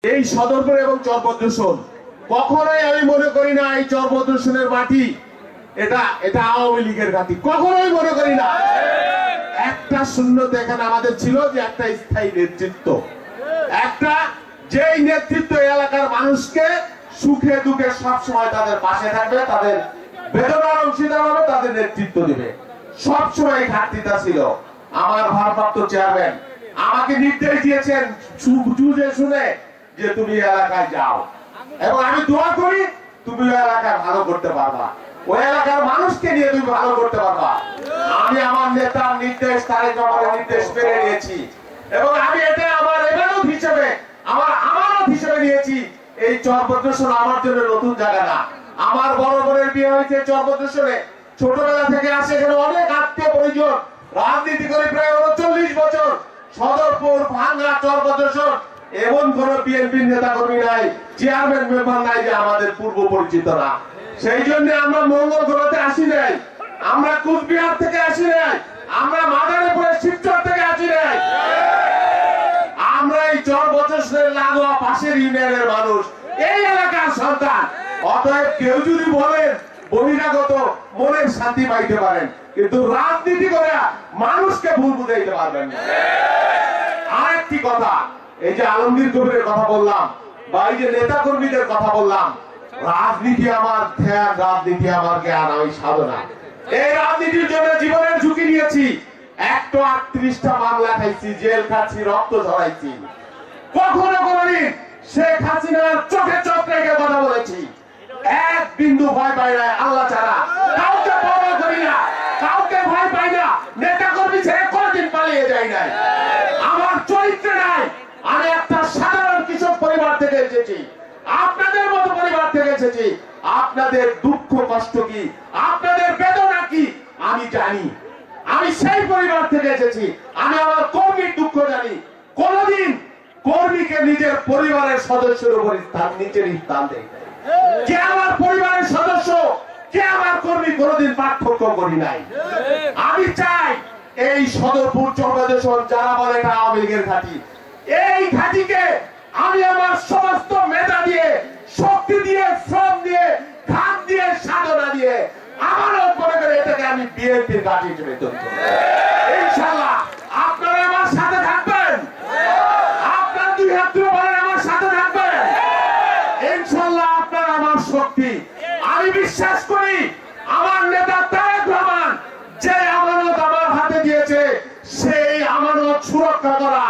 এই সদরপুর এবং চরপদ্রসন কখনোই আমি মনে করি না এই চরপদ্রসনের মাটি এটা আওয়ামী লীগের ঘাঁটি, কখনোই মনে করি না। একটা শূন্যতা এখানে আমাদের ছিল যে একটা স্থায়ী নেতৃত্ব, একটা যেই নেতৃত্ব এলাকার মানুষকে সুখে দুঃখে সবসময় তাদের পাশে থাকবে, তাদের বেদনার অংশীদার হবে, তাদের নেতৃত্ব দিবে, সবসময় ঘাটতিটা ছিল। আমার ভারপ্রাপ্ত চেয়ারম্যান আমাকে নির্দেশ দিয়েছেন বুঝে শুনে যে তুমি এলাকায় যাও, এবং আমি দোয়া করি তুমি ওই এলাকায় ভালো করতে পারবা, ওই এলাকার মানুষকে নিয়ে তুমি ভালো করতে পারবা। আমি আমার নেতার নির্দেশ, তারেক রহমানের নির্দেশ মেনে নিয়েছি, এবং আমি এটা আমার এবারত হিসেবে আমানত হিসেবে নিয়েছি। এই চরপদ্রসন আমার জন্য নতুন জায়গা না। আমার বড় বোনের বিয়ে হয়েছে চরপদ্রসনে, ছোটবেলা থেকে আসে, এখানে অনেক আত্মীয় পরিজন, রাজনীতি করে প্রায় 39 বছর। সদরপুর, ভাঙ্গা, চরপদ্রসন এমন কোন বিএনপির নেতা কর্মী নাই, চেয়ারম্যান মেম্বার নাই যে আমাদের পূর্ব পরিচিত না। সেই জন্য আমরা মঙ্গল গ্রহতে আসি নাই, আমরা কুচবিহার থেকে আসি নাই, আমরা মাদারীপুরের শিবচর থেকে আসি নাই, আমরা এই চরপদ্রসনের লাগোয়া পাশের ইউনিয়নের মানুষ, এই এলাকার সন্তান। অতএব কেউ যদি বলেন বহিরাগত মনের শান্তি পাইতে পারেন, কিন্তু রাজনীতি করে মানুষকে ভুল বুঝাইতে পারবেন না। আরেকটি কথা, এই যে আলমগীর কবিরের কথা বললাম বা এই যে নেতা কর্মীদের কথা বললাম, রাজনীতি আমার ধ্যান, রাজনীতি আমার জ্ঞান, আমি সাধনা। এই রাজনীতির জন্য জীবনের ঝুঁকি নিয়েছি, 138টা মামলা খাইছি, জেল খাচ্ছি, রক্ত ঝরাইছি। কখনো কোনদিন শেখ হাসিনার চোখে চোখ রেখে কথা বলেছি, এক বিন্দু ভয় পাই না আল্লাহ ছাড়া, কাউকে পরোয়া করি না, কাউকে ভয় পাই না, নেতা কর্মী ছেড়ে কোনদিন পালিয়ে যাই নাই, আমার চরিত্রে নাই। আমি একটা সাধারণ কৃষক পরিবার থেকে এসেছি, আপনাদের মতো পরিবার থেকে এসেছি। আপনাদের দুঃখ কষ্ট কি, আপনাদের বেদনা কি আমি জানি, আমি সেই পরিবার থেকে এসেছি। আমি আমার কর্মীর দুঃখ জানি। কোনদিন কর্মীকে নিজের পরিবারের সদস্যের উপর নিচের স্থান দেয়, কে আমার পরিবারের সদস্য, কে আমার কর্মী, কোনদিন পার্থক্য করি নাই। আমি চাই এই সদরপুর চরপদ্রসন যারা বলে এটা আওয়ামী লীগের ঘাঁটি, এই ঘাঁটিকে আমি আমার সমস্ত মেধা দিয়ে, শক্তি দিয়ে, শ্রম দিয়ে, ঘাম দিয়ে, সাধনা দিয়ে আমারও মনে করে এটাকে আমি বিএনপির ঘাঁটি হিসেবে তৈরি করব। ইনশাআল্লাহ আপনারা আমার সাথে থাকবেন, আপনারা দুই হাত তুলে বলেন আমার সাথে থাকবেন। ইনশাআল্লাহ আপনারা আমার শক্তি। আমি বিশ্বাস করি আমার নেতা তারেক রহমান যে আমানত আমার হাতে দিয়েছে, সেই আমানত সুরক্ষা করা,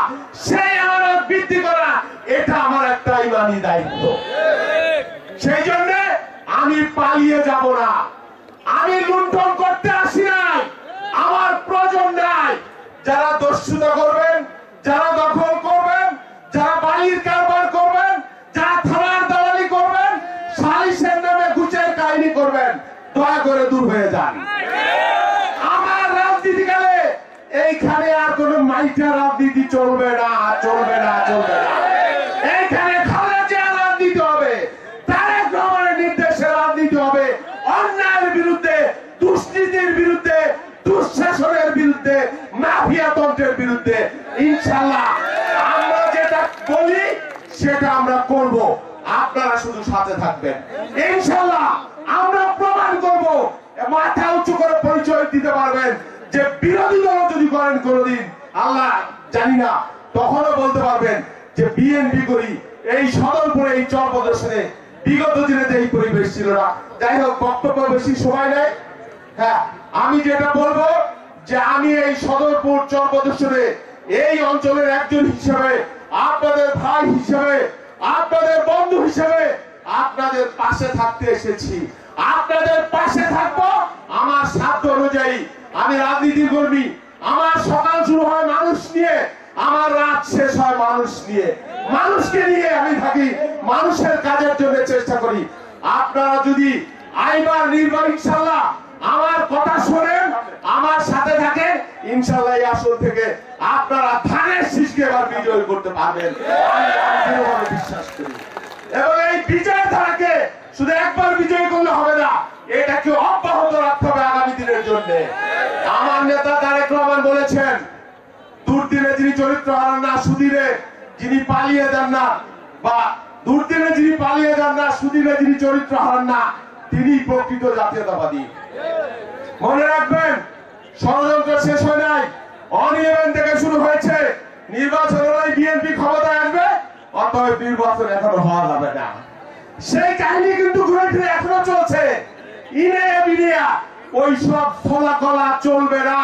সেই আমানত বৃদ্ধি করা, এটা আমার একটা ইমানি দায়িত্ব। সেই জন্য আমি পালিয়ে যাব না, আমি লুণ্ঠন করতে আসি নাই, আমার প্রয়োজন নাই। যারা দস্যুতা করবেন, যারা দখল করবেন, যারা বাড়ির কারবার করবেন, যারা থানার দালালি করবেন, সালিশের নামে ঘুষের কাহিনী করবেন, দয়া করে দূর হয়ে যান। আমার রাজনীতিকালে এইখানে আর কোন মাইটা রাজনীতি চলবে না, চলবে না, চলবে না। এইখানে খালেদা রাজনীতি হবে, তারেক রহমানের নির্দেশে রাজনীতি হবে, অন্যায়ের বিরুদ্ধে, দুর্নীতির বিরুদ্ধে, দুঃশাসনের বিরুদ্ধে, মাফিয়াতন্ত্রের বিরুদ্ধে। ইনশাআল্লাহ আমরা যেটা বলি সেটা আমরা করব, আপনারা শুধু সাথে থাকবেন। ইনশাআল্লাহ আমরা প্রমাণ করব, মাথা উঁচু করে পরিচয় দিতে পারবেন যে বিরোধী দল যদি করেন কোনদিন, আল্লাহ জানি না, তখনও বলতে পারবেন যে বিএনপি করি। এই সদরপুরে, এই চরপদ্রসনে বিগত দিনে যে এই পরিবেশ ছিল না। যাই হোক, বক্তব্য বেশি সময় নেই। হ্যাঁ, আমি যেটা বলবো যে আমি এই সদরপুর চরপদ্রসনে এই অঞ্চলের একজন হিসেবে, আপনাদের ভাই হিসেবে, আপনাদের বন্ধু হিসেবে আপনাদের পাশে থাকতে এসেছি। আপনাদের পাশে থাকবো আমার সাধ্য অনুযায়ী। আমি রাজনীতি কর্মী, আমার সকাল শুরু হয় মানুষ নিয়ে, আমার রাত শেষ হয় মানুষ নিয়ে, মানুষকে নিয়ে আমি থাকি, মানুষের কাজের জন্য চেষ্টা করি। আপনারা যদি আইবার নির্ভর ইনশাআল্লাহ আমার কথা শোনেন, আমার সাথে থাকেন, ইনশাআল্লাহ এই আসল থেকে আপনারা ধানের শীষকে এবার বিজয় করতে পারবেন, আমি বিশ্বাস করি। এবং এই বিজয় ধারাকে শুধু একবার বিজয় করলে হবে না, এটাকে অব্যাহত রাখতে হবে আগামী দিনের জন্য। আমার নেতা তারেক রহমান বলেছেন, দুর্দিনে যিনি চরিত্র হারান না, সুদিনে যিনি পালিয়ে যান না, বা দুর্দিনে যিনি পালিয়ে যান না, সুদিনে যিনি চরিত্র হারান না, তিনি প্রকৃত জাতীয়তাবাদী। মনে রাখবেন, ষড়যন্ত্র শেষ হয় নাই, অনিয়ম থেকে শুরু হয়েছে। নির্বাচন হলে বিএনপি ক্ষমতায় আসবে, অতএব নির্বাচন এখনো হওয়া যাবে না। সেই কাহিনী কিন্তু ঘুরে ফিরে এখনো চলছে। ইনে বিনিয়া ওই সব ফলাকলা চলবে না।